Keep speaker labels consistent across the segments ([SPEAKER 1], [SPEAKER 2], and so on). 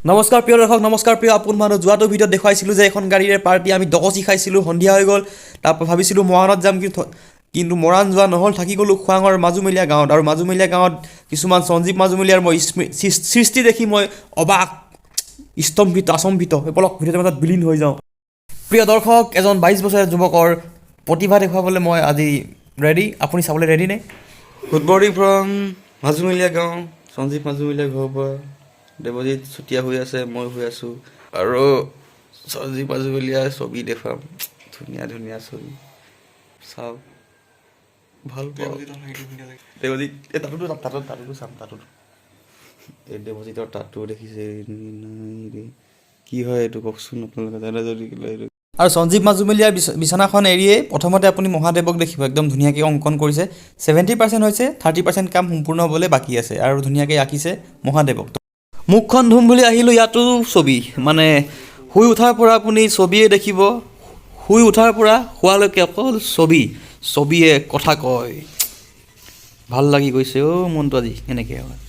[SPEAKER 1] নমস্কাৰ প্ৰিয় দৰ্শক, নমস্কাৰ প্ৰিয় আপোন মানুহ। যোৱাটো ভিডিঅ'ত দেখুৱাইছিলোঁ যে এখন গাড়ীৰে পাৰ্টি আমি ডকচি খাইছিলোঁ, সন্ধিয়া হৈ গ'ল। তাৰপৰা ভাবিছিলোঁ মৰাণত যাম, কিন্তু মৰাণ যোৱা নহ'ল, থাকি গ'লোঁ খোৱাঙৰ মাজুমলীয়া গাঁৱত। আৰু মাজুমলীয়া গাঁৱত কিছুমান সঞ্জীৱ মাজুমলীয়াৰ মই সৃষ্টি দেখি মই অবাক, স্তম্ভিত, আচম্বিত। বলক ভিডিঅ'টোৰ মাজত বিলীন হৈ যাওঁ। প্ৰিয় দৰ্শক, এজন 22 বছৰীয়া যুৱকৰ প্ৰতিভা দেখুৱাবলৈ মই আজি ৰেডি। আপুনি চাবলৈ ৰেডি নে?
[SPEAKER 2] গুড মৰ্ণিং ফ্ৰম মাজুমলীয়া গাঁও, সঞ্জীৱ মাজুমলীয়া ঘৰৰ পৰা। দেৱজিৎ চুতীয়া হৈ আছে, মই হৈ আছোঁ। আৰু সঞ্জীৱ মাজুমলীয়াৰ ছবি দেখুৱাম, ধুনীয়া ধুনীয়া ছবি চাওক, ভাল পাওঁ। দেৱজিৎ এই তাতোতো চাম, তাতোতো এই দেৱজিতৰ তাতো দেখিছে। কি হয় এইটো কওকচোন আপোনালোকে, জানে যদি এইটো।
[SPEAKER 1] আৰু সঞ্জীৱ মাজুমলীয়াৰ বিচনাখন এৰিয়ে প্ৰথমতে আপুনি মহাদেৱক দেখিব, একদম ধুনীয়াকৈ অংকন কৰিছে। 70% হৈছে, 30% কাম সম্পূৰ্ণ হ'বলৈ বাকী আছে। আৰু ধুনীয়াকৈ আঁকিছে মহাদেৱক। মুখখন ধুম বুলি আহিলোঁ, ইয়াতো ছবি। মানে শুই উঠাৰ পৰা আপুনি ছবিয়ে দেখিব, শুই উঠাৰ পৰা শোৱালৈকে অকল ছবিয়ে কথা কয়। ভাল লাগি গৈছে মনটো আজি এনেকৈ হয়।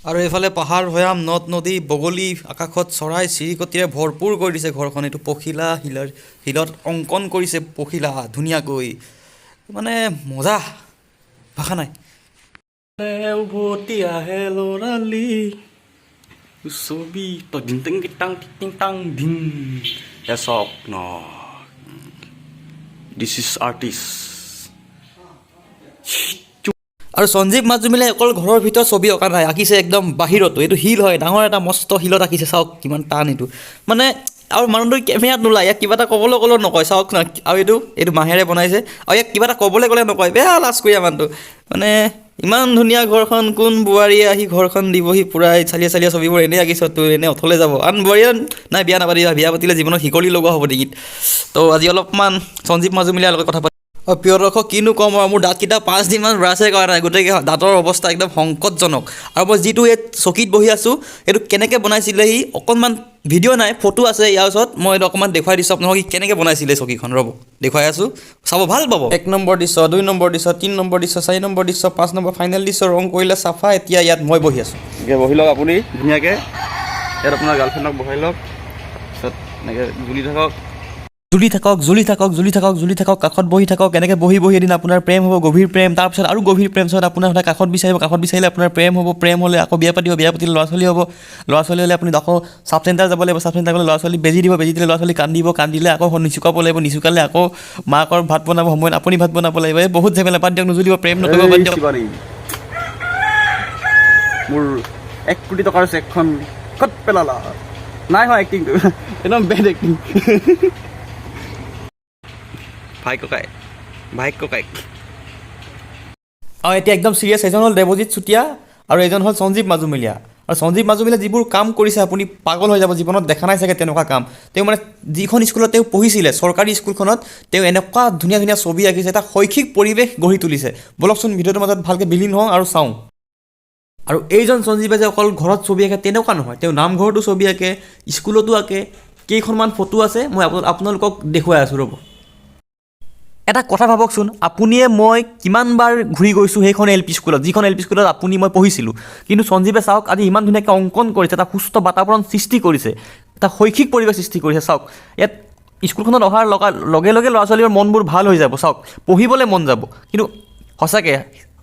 [SPEAKER 1] আৰু এইফালে পাহাৰ ভৈয়াম, নদ নদী, বগলী, আকাশত চৰাই চিৰিকটিৰে ভৰপূৰ কৰি দিছে ঘৰখন। এইটো পখিলা, শিলত অংকন কৰিছে পখিলা ধুনীয়াকৈ, মানে মজা, ভাষা নাই।
[SPEAKER 2] উভতি আহে ল'ৰালি ছবি স্বপ্ন। This is artist.
[SPEAKER 1] আৰু সঞ্জীৱ মাজুমলীয়াই অকল ঘৰৰ ভিতৰত ছবি অঁকা নাই, আঁকিছে একদম বাহিৰতো। এইটো শিল হয়, ডাঙৰ এটা মস্ত শিলত আঁকিছে, চাওক কিমান টান এইটো। মানে আৰু মানুহটো কেমেৰাত নোলায়, ইয়াক কিবা এটা ক'বলৈ ক'লেও নকয়, চাওক না। আৰু এইটো মাহেৰে বনাইছে, আৰু ইয়াক কিবা এটা ক'বলৈ ক'লে নকয়, বেয়া লাজ কৰি মানুহটো। মানে ইমান ধুনীয়া ঘৰখন, কোন বোৱাৰীয়ে আহি ঘৰখন দিবহি পূৰা চালিয়া ছবিবোৰ এনেই আঁকিছ, তোৰ এনেই অথলে যাব। আন বোৱাৰীয়ে নাই, বিয়া নাপাতিবা, বিয়া পাতিলে জীৱনত শিকলি লগোৱা হ'ব ডিঙিত। তো আজি অলপমান সঞ্জীৱ মাজুমলীয়াৰ লগত কথা পাতি। প্ৰিয় দৰ্শক, কিনো ক'ম আৰু, মোৰ দাঁতকেইটা 5 দিনমান ব্ৰাছে কৰা নাই, গতিকে দাঁতৰ অৱস্থা একদম সংকটজনক। আৰু মই যিটো এই চকীত বহি আছোঁ, এইটো কেনেকৈ বনাইছিলে সি, অকণমান ভিডিঅ' নাই, ফটো আছে ইয়াৰ ওচৰত, মই এইটো অকণমান দেখুৱাই দিছোঁ আপোনালোকক, সি কেনেকৈ বনাইছিলে চকীখন। ৰ'ব দেখুৱাই আছোঁ, চাব, ভাল পাব। 1 নম্বৰ দৃশ্য, 2 নম্বৰ দৃশ্য, 3 নম্বৰ দৃশ্য, 4 নম্বৰ দৃশ্য, 5 নম্বৰ ফাইনেল দৃশ্য, ৰং কৰিলে চাফা। এতিয়া ইয়াত মই বহি আছোঁ।
[SPEAKER 2] এনেকৈ বহি লওক আপুনি ধুনীয়াকৈ, ইয়াত আপোনাৰ গাৰ্লফ্ৰেণ্ডক বহাই লওক, তাৰপিছত এনেকৈ জুলি থাকক, কাষত বহি থাকক। এনেকৈ বহি এদিন আপোনাৰ প্ৰেম হ'ব, গভীৰ প্ৰেম, তাৰপিছত আৰু গভীৰ প্ৰেম, পিছত আপোনাৰ সদায় কাষত বিচাৰিলে আপোনাৰ প্ৰেম হ'ব, প্ৰেম হ'লে আকৌ বিয়া পাতিলে ল'ৰা ছোৱালী হ'ব, ল'ৰা ছোৱালী হ'লে আপুনি আকৌ চাব চেণ্টাৰ যাব লাগিব, চাব চেণ্টাৰ গ'লে ল'ৰা ছোৱালী বেজি দিলে ল'ৰা ছোৱালী কান্দিলে আকৌ নিচুকাব লাগিব, নিচুকালে আকৌ মাকৰ ভাত বনাব সময়ত আপুনি ভাত বনাব লাগিব। এই বহুত ঝেমেলা, বাদ দিয়ক, নুজুলিব, প্ৰেম নকৰিব, বাদ দিয়ক। মোৰ 1 কোটি টকাৰ চেকখন ক'ত পেলালা? নাই হয় এক্টিংটো, একদম বেড এক্টিং। ভাই ককাই।
[SPEAKER 1] আৰু এতিয়া একদম চিৰিয়াছ, এজন হ'ল দেৱজিৎ চুতীয়া আৰু এজন হ'ল সঞ্জীৱ মাজুমলীয়া। আৰু সঞ্জীৱ মাজুমলীয়া যিবোৰ কাম কৰিছে, আপুনি পাগল হৈ যাব, জীৱনত দেখা নাই চাগে তেনেকুৱা কাম। তেওঁ মানে যিখন স্কুলত তেওঁ পঢ়িছিলে, চৰকাৰী স্কুলখনত, তেওঁ এনেকুৱা ধুনীয়া ধুনীয়া ছবি আঁকিছে, এটা শৈক্ষিক পৰিৱেশ গঢ়ি তুলিছে। বলকচোন ভিডিঅ'টোৰ মাজত ভালকৈ বিলীন হওঁ আৰু চাওঁ। আৰু এইজন সঞ্জীৱে যে অকল ঘৰত ছবি আঁকে তেনেকুৱা নহয়, তেওঁ নামঘৰতো ছবি আঁকে, স্কুলতো আঁকে। কেইখনমান ফটো আছে, মই আপোনালোকক দেখুৱাই আছোঁ, ৰ'ব। এটা কথা ভাবকচোন, আপুনিয়ে মই কিমানবাৰ ঘূৰি গৈছোঁ সেইখন LP স্কুলত, যিখন LP স্কুলত আপুনি মই পঢ়িছিলোঁ। কিন্তু সঞ্জীৱে চাওক, আজি ইমান ধুনীয়াকৈ অংকন কৰিছে, এটা সুস্থ বাতাবৰণ সৃষ্টি কৰিছে, এটা শৈক্ষিক পৰিৱেশ সৃষ্টি কৰিছে। চাওক, ইয়াত স্কুলখনত অহাৰ লগে লগে ল'ৰা ছোৱালীৰ মনবোৰ ভাল হৈ যাব, চাওক, পঢ়িবলৈ মন যাব। কিন্তু সঁচাকৈ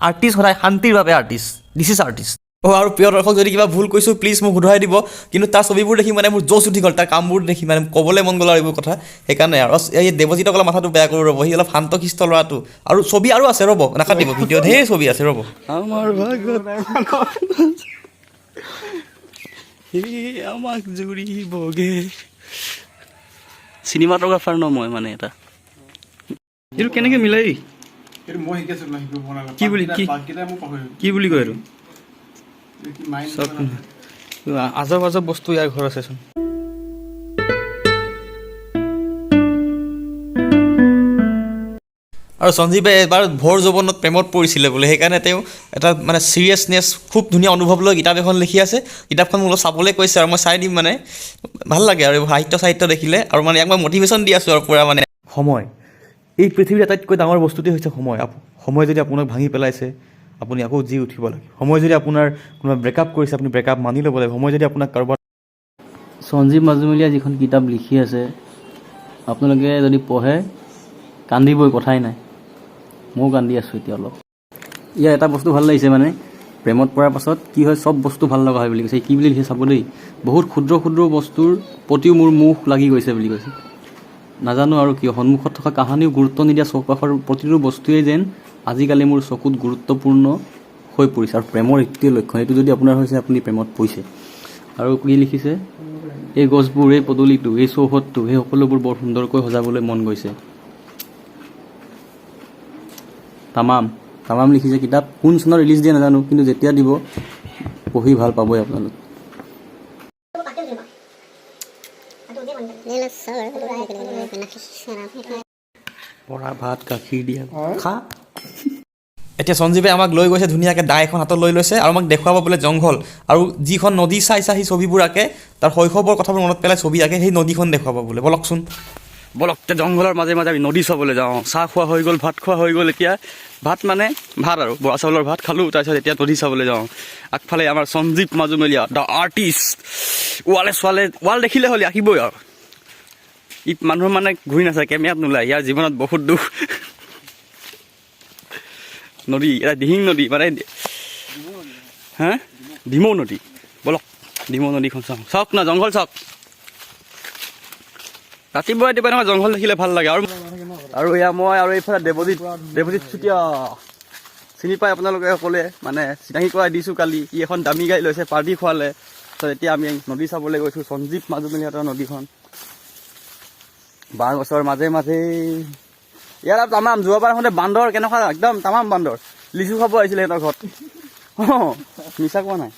[SPEAKER 1] আৰ্টিষ্ট সদায় শান্তিৰ বাবে আৰ্টিষ্ট, দিছ ইজ আৰ্টিষ্ট। আৰু প্ৰিয় দৰ্শক, যদি কিবা ভুল কৈছোঁ প্লিজ মোক শুধৰাই দিব। কিন্তু তাৰ ছবিবোৰ দেখি মানে মোৰ জোচ উঠি গ'ল, তাৰ কামবোৰ দেখি মানে ক'বলৈ মন গ'ল আৰু এইবোৰ কথা। সেইকাৰণে আৰু এই দেৱজিতক অলপ মাথাটো বেয়া কৰোঁ, ৰ'ব, সি অলপ শান্তশিষ্ট ল'ৰাটো। আৰু ছবি আৰু আছে, ৰ'ব, নাকাটিব, ভিডিঅ'ত ঢেৰ ছবি আছে, ৰ'ব।
[SPEAKER 2] আমাৰ ভাগত আমাক জুৰিবগে। চিনেমাটোগ্ৰাফাৰ ন মই, মানে এটা এইটো কেনেকৈ মিলাই, কি বুলি কয় এইটো?
[SPEAKER 1] চব আজব বস্তু ইয়াৰ ঘৰ আছেচোন। আৰু সঞ্জীৱে এবাৰ ভৰ যৌৱনত প্ৰেমত পৰিছিলে বোলে, সেইকাৰণে তেওঁ এটা মানে চিৰিয়াছনেছ, খুব ধুনীয়া অনুভৱ লৈ কিতাপ এখন লিখি আছে। কিতাপখন মোক চাবলৈ কৈছে আৰু মই চাই দিম, মানে ভাল লাগে আৰু সাহিত্য দেখিলে। আৰু মানে ইয়াক মই মটিভেশ্যন দি আছোঁ আৰু পূৰা মানে। সময়, এই পৃথিৱীৰ আটাইতকৈ ডাঙৰ বস্তুটোৱেই হৈছে সময়। সময় যদি আপোনাক ভাঙি পেলাইছে আপুনি আকৌ জি উঠিব লাগে। সময় যদি আপোনাৰ কোনোবা ব্ৰেকআপ কৰিছে আপুনি ব্ৰেকআপ মানি ল'ব লাগে। সময় যদি আপোনাক কাৰোবাৰ
[SPEAKER 3] সঞ্জীৱ মাজুমলীয়াই যিখন কিতাপ লিখি আছে আপোনালোকে যদি পঢ়ে কান্দিবই, কথাই নাই। ময়ো কান্দি আছোঁ এতিয়া অলপ। ইয়াৰ এটা বস্তু ভাল লাগিছে মানে প্ৰেমত পৰাৰ পাছত কি হয় চব বস্তু ভাল লগা হয় বুলি কৈছে। কি বুলি লিখে চাব দেই, বহুত ক্ষুদ্ৰ ক্ষুদ্ৰ বস্তুৰ প্ৰতিও মোৰ মুখ লাগি গৈছে বুলি কৈছে। নাজানো আৰু কিয় সন্মুখত থকা কাহানিও গুৰুত্ব নিদিয়া চৌপাশৰ প্ৰতিটো বস্তুৱেই যেন আজিকালি মোৰ চকুত গুৰুত্বপূৰ্ণ হৈ পৰিছে। আৰু প্ৰেমৰ এইটোৱে লক্ষণ, এইটো যদি আপোনাৰ হৈছে আপুনি প্ৰেমত পৰিছে। আৰু কি লিখিছে, এই গছবোৰ, এই পদূলিটো, এই চৌহদটো, সেই সকলোবোৰ বৰ সুন্দৰকৈ সজাবলৈ মন গৈছে। তামাম লিখিছে কিতাপ। কোন চনত ৰিলিজ দিয়ে নাজানো, কিন্তু যেতিয়া দিব পঢ়ি ভাল পাবই আপোনালোক। পৰা ভাত গাখীৰ দিয়া খা।
[SPEAKER 1] এতিয়া সঞ্জীৱে আমাক লৈ গৈছে ধুনীয়াকৈ দা এখন হাতত লৈ লৈছে আৰু আমাক দেখুৱাব বোলে জংঘল, আৰু যিখন নদী চাই চাই সি ছবিবোৰ আঁকে, তাৰ শৈশৱৰ কথাবোৰ মনত পেলাই ছবি আঁকে, সেই নদীখন দেখুৱাব বোলে। বলকচোন
[SPEAKER 3] বলক এতিয়া জংঘলৰ মাজে মাজে আমি নদী চাবলৈ যাওঁ। চাহ খোৱা হৈ গ'ল, ভাত খোৱা হৈ গ'ল, এতিয়া ভাত মানে ভাত আৰু বৰা চাউলৰ ভাত খালোঁ। তাৰপিছত এতিয়া নদী চাবলৈ যাওঁ। আগফালে আমাৰ সঞ্জীৱ মাজুমলীয়া দ্য আৰ্টিষ্ট। ৱাল দেখিলে হ'লে আঁকিবই আৰু। ই মানুহ মানে ঘূৰি নাচায়, কেমেৰাত নোলায়, ইয়াৰ জীৱনত বহুত দুখ। নদী এটা দিহিং নদী মানে ডিমৌ নদী। বলক ডিমৌ নদীখন চাওঁ। চাওক না জংঘল চাওক। ৰাতিপুৱা নহয় জংঘল দেখিলে ভাল লাগে। আৰু এয়া মই আৰু এইফালে দেৱজিৎ চুতীয়া চিনি পায় আপোনালোকে সকলোৱে, মানে চিনাকি কৰাই দিছোঁ কালি। ই এখন দামী গাড়ী লৈছে, পাৰ্টি খোৱালে। তাৰপিছত এতিয়া আমি নদী চাবলৈ গৈছোঁ, সঞ্জীৱ মাজুমলীয়াহঁতৰ নদীখন। বাঁহ গছৰ মাজে মাজে ইয়াত তামাম। যোৱাবাৰ আহোঁতে বান্দৰ কেনেকুৱা একদম তামাম বান্দৰ। লিচু খাব আহিছিলে সিহঁতৰ ঘৰত। মিছা কোৱা নাই।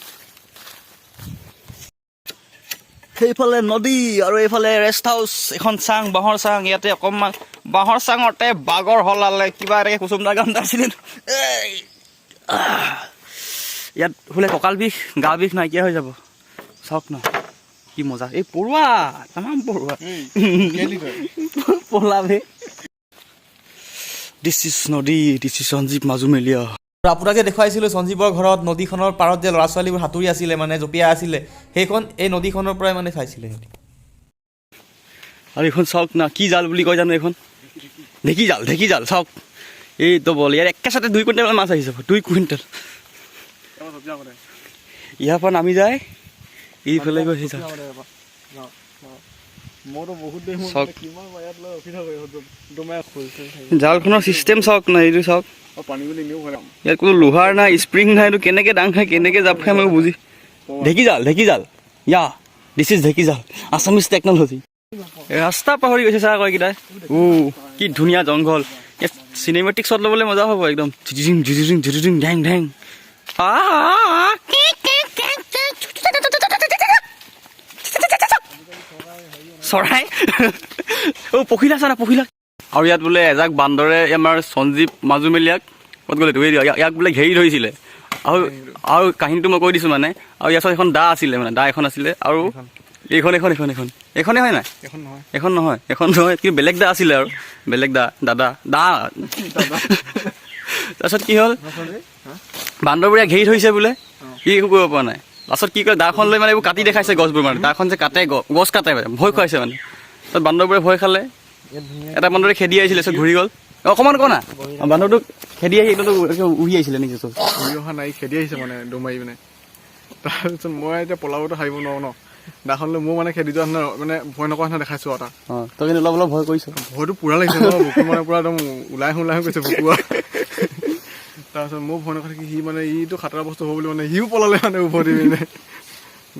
[SPEAKER 3] সেইফালে নদী আৰু এইফালে ৰেষ্ট হাউচ, এখন চাং, বাঁহৰ চাং। ইয়াতে অকণমান বাঁহৰ চাঙতে বাগৰ হলালে কিবা এনেকৈ কুচুমদা গান এটা আছিলে। ইয়াত শুলে কঁকাল বিষ, গা বিষ নাইকিয়া হৈ যাব। চাওক ন কি মজা। এই পৰুৱা তামাম পৰুৱা পলাবে। দিছ ইজ নদী, দিছ ইজ সঞ্জীৱ মাজুমলীয়া।
[SPEAKER 1] আৰু আপোনাক যে দেখুৱাইছিলোঁ সঞ্জীৱৰ ঘৰত নদীখনৰ পাৰত যে ল'ৰা ছোৱালীবোৰ সাঁতুৰি আছিলে, মানে জঁপিয়াই আছিলে, সেইখন এই নদীখনৰ পৰাই মানে চাইছিলে সিহঁতি।
[SPEAKER 3] আৰু এইখন চাওক না, কি জাল বুলি কয় জানো এইখন? ঢেঁকী জাল চাওক। এইটো বল ইয়াৰ একেচাতে 2 কুইণ্টেল মাছ আহি যাব। 2 কুইণ্টেল। ইয়াৰ পৰা নামি যায় এইফালে গৈ সেই জালখনৰ চিষ্টেম চাওক না, এইটো চাওক। ইয়াত কোনো লোহাৰ নাই, স্প্ৰিং নাই। এইটো কেনেকৈ দাং খাই, কেনেকৈ জাপ খাই মই বুজি। ঢেঁকী জাল ইয়া দিছ ইজ ঢেঁকী জাল, আছামিজ টেকন'লজি। ৰাস্তা পাহৰি গৈছে চাহ কয়কেইটাই। কি ধুনীয়া জংঘল। ইয়াত চিনেমেটিক শ্বট ল'বলৈ মজা হ'ব একদম। ঢেং ঢেং চৰাই। পখিলা চাৰা পখিলা। আৰু ইয়াত বোলে এজাক বান্দৰে আমাৰ সঞ্জীৱ মাজুমলীয়াক ক'ত গ'লে ধৰি দিয়া, ইয়াক বোলে ঘেৰি ধৰিছিলে। আৰু কাহিনীটো মই কৈ দিছোঁ মানে। আৰু ইয়াত এখন দা আছিলে, মানে দা এখন আছিলে। আৰু এইখনেই হয় নাই? এখন নহয় কিন্তু বেলেগ দা আছিলে আৰু বেলেগ দাদা। তাৰপিছত কি হ'ল, বান্দৰবোৰে ঘেৰি থৈছে বোলে, সি একো কৰিব পৰা নাই। লাষ্টত কি কৰে, দাখন লৈ মানে এইবোৰ কাটি দেখাইছে গছবোৰ। মানে দাখন যে কাটে, গছ কাটে মানে, ভয় খুৱাইছে মানে। তাৰপিছত বান্দৰবোৰে ভয় খালে। এটা বান্দৰে খেদি আহিছিলে, তাৰপিছত ঘূৰি গ'ল। অকণমান কওঁ না, বান্দৰটো খেদি আহি একদম উৰি আহিছিলে নেকি?
[SPEAKER 4] উৰি অহা নাই, খেদি আহিছে মানে দৌৰ মাৰি মানে। তাৰপিছত মই এতিয়া পলাবতো হাৰিব নোৱাৰো ন, দাখন লৈ মোৰ মানে খেদি যোৱা মানে ভয় নকৰা নিচিনা দেখাইছো আৰু তাক।
[SPEAKER 3] তই কিন্তু অলপ ভয় কৰিছ।
[SPEAKER 4] ভয়টো পুৰা লাগিছে ন, বুকু মানে পুৰা একদম ওলাই গৈছে বুকু। তাৰপিছত মোৰ ভয় নকৰা সি মানে ইটো খাতৰা বস্তু হ'ব বুলি মানে সিও পলালে মানে উভতি পিনে।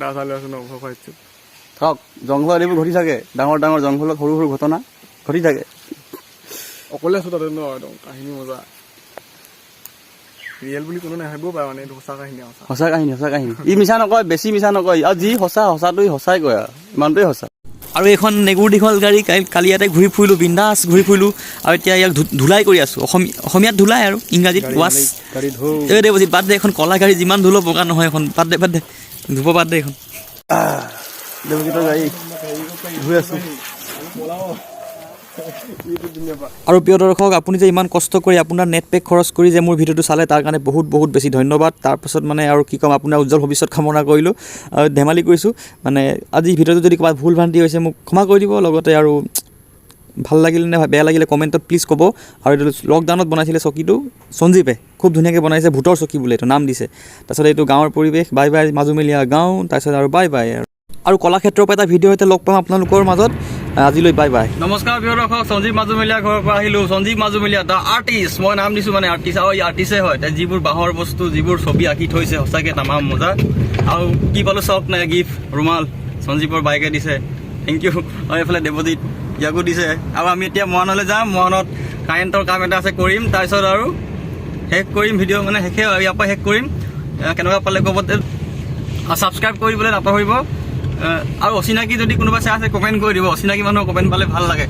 [SPEAKER 4] দা চালে আছো ন, ভয় খুৱাইছো।
[SPEAKER 3] চাওক জংঘলত এইবোৰ ঘটি থাকে, ডাঙৰ জংঘলত সৰু সৰু ঘটনা ঘটি থাকে।
[SPEAKER 4] অকলে আছো তাতে ন, একদম কাহিনী মজা। ৰিয়েল বুলি কোনো নাভাবিব পাৰে মানে, এইটো সঁচা কাহিনী।
[SPEAKER 3] সঁচা কাহিনী। ই মিছা নকয়, বেছি মিছা নকয়। আৰু যি সঁচাটো সঁচাই কয় আৰু ইমানটোৱে সঁচা।
[SPEAKER 1] আৰু এইখন নেগুৰ দীঘল গাড়ী কালি ইয়াতে ঘূৰি ফুৰিলোঁ, বিন্দাছ ঘূৰি ফুৰিলোঁ। আৰু এতিয়া ইয়াক ধুলাই কৰি আছোঁ। অসমীয়াত ধুলাই আৰু ইংৰাজীত ৱাছ। এই দেৱজিৎ বাদ দে, এখন কলা গাড়ী যিমান ধুলো বগা নহয় এখন। বাদ দে ধুব বাদ দে এইখন।
[SPEAKER 3] দেৱজিতৰ গাড়ী ধুই আছোঁ।
[SPEAKER 1] আৰু প্ৰিয় দৰ্শক আপুনি যে ইমান কষ্ট কৰি আপোনাৰ নেট পেক খৰচ কৰি যে মোৰ ভিডিঅ'টো চালে তাৰ কাৰণে বহুত বহুত বেছি ধন্যবাদ। তাৰপাছত মানে আৰু কি ক'ম, আপোনাৰ উজ্জ্বল ভৱিষ্যত কামনা কৰিলোঁ। ধেমালি কৰিছোঁ মানে, আজি ভিডিঅ'টো যদি ক'ৰবাত ভুল ভ্ৰান্তি হৈছে মোক ক্ষমা কৰি দিব। লগতে আৰু ভাল লাগিলে নে বেয়া লাগিলে কমেণ্টত প্লিজ ক'ব। আৰু এইটো লকডাউনত বনাইছিলে চকীটো সঞ্জীৱে, খুব ধুনীয়াকৈ বনাইছে, ভূতৰ চকী বোলে এইটো নাম দিছে। তাৰপিছত এইটো গাঁৱৰ পৰিৱেশ, বাই বাই মাজুমলীয়া গাঁও, তাৰপিছত আৰু বাই বাই। আৰু কলাক্ষেত্ৰৰ পৰা এটা ভিডিঅ' সৈতে লগ পাম আপোনালোকৰ মাজত। আজিলৈ বাই বাই। নমস্কাৰ প্ৰিয় দৰ্শক, সঞ্জীৱ মাজুমলীয়া ঘৰৰ পৰা আহিলোঁ। সঞ্জীৱ মাজুমলীয়া দ্য আৰ্টিষ্ট, মই নাম দিছোঁ মানে আৰ্টিষ্ট, আৰু এই আৰ্টিষ্টে হয়। যিবোৰ বাঁহৰ বস্তু, যিবোৰ ছবি আঁকি থৈছে, সঁচাকৈ তামাম মজা। আৰু কি পালোঁ চক নাই, গিফ্ট ৰুমাল সঞ্জীৱৰ বাইকে দিছে, থেংক ইউ। আৰু এইফালে দেৱজিৎ ইয়াকো দিছে। আৰু আমি এতিয়া মৰাণলৈ যাম, মৰাণত কাৰেণ্টৰ কাম এটা আছে কৰিম, তাৰপিছত আৰু শেষ কৰিম ভিডিঅ', মানে শেষে ইয়াৰ পৰা শেষ কৰিম। কেনেকুৱা পালে ক'ব, ছাবস্ক্ৰাইব কৰিবলৈ নাপাহৰিব। আৰু অচিনাকি যদি কোনোবা চাই আছে কমেণ্ট কৰি দিব, অচিনাকি মানুহৰ কমেণ্ট পালে ভাল লাগে।